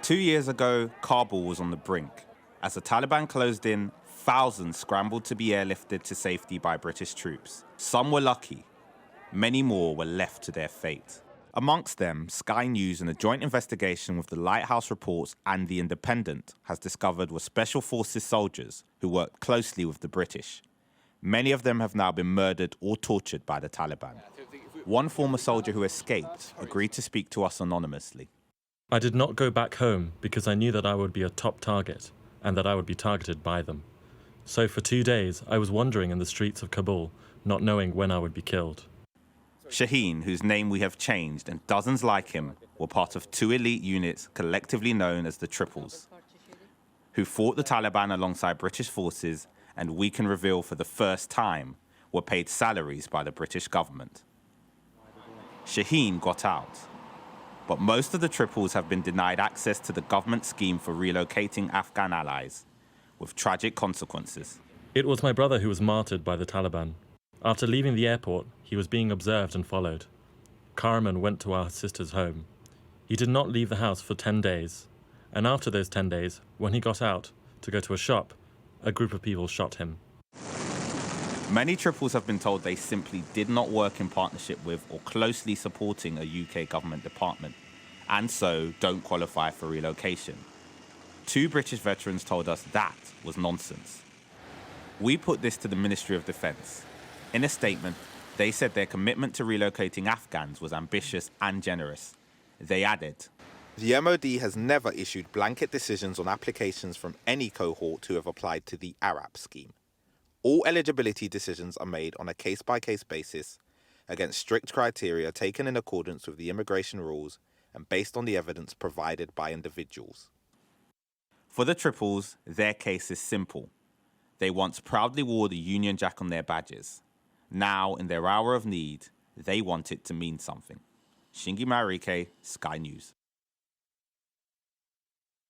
2 years ago, Kabul was on the brink. As the Taliban closed in, thousands scrambled to be airlifted to safety by British troops. Some were lucky. Many more were left to their fate. Amongst them, Sky News, in a joint investigation with the Lighthouse Reports and The Independent, has discovered were Special Forces soldiers who worked closely with the British. Many of them have now been murdered or tortured by the Taliban. One former soldier who escaped agreed to speak to us anonymously. I did not go back home because I knew that I would be a top target and that I would be targeted by them. So for 2 days, I was wandering in the streets of Kabul, not knowing when I would be killed. Shaheen, whose name we have changed, and dozens like him, were part of 2 elite units collectively known as the Triples, who fought the Taliban alongside British forces and, we can reveal for the first time, were paid salaries by the British government. Shaheen got out, but most of the Triples have been denied access to the government scheme for relocating Afghan allies, with tragic consequences. It was my brother who was martyred by the Taliban. After leaving the airport, he was being observed and followed. Karaman went to our sister's home. He did not leave the house for 10 days, and after those 10 days, when he got out to go to a shop, a group of people shot him. Many Triples have been told they simply did not work in partnership with or closely supporting a UK government department, and so don't qualify for relocation. 2 British veterans told us that was nonsense. We put this to the Ministry of Defence. In a statement, they said their commitment to relocating Afghans was ambitious and generous. They added, "The MOD has never issued blanket decisions on applications from any cohort who have applied to the ARAP scheme. All eligibility decisions are made on a case-by-case basis against strict criteria taken in accordance with the immigration rules and based on the evidence provided by individuals." For the Triples, their case is simple. They once proudly wore the Union Jack on their badges. Now, in their hour of need, they want it to mean something. Shingi Marike, Sky News.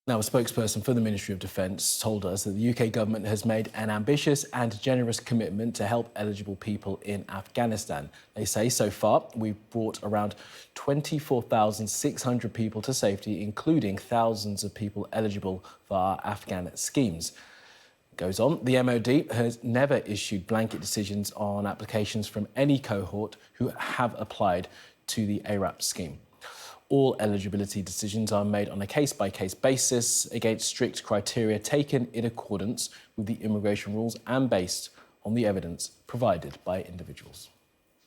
Now, a spokesperson for the Ministry of Defence told us that the UK government has made an ambitious and generous commitment to help eligible people in Afghanistan. They say so far we've brought around 24,600 people to safety, including thousands of people eligible for our Afghan schemes. It goes on, the MOD has never issued blanket decisions on applications from any cohort who have applied to the ARAP scheme. All eligibility decisions are made on a case-by-case basis against strict criteria taken in accordance with the immigration rules and based on the evidence provided by individuals.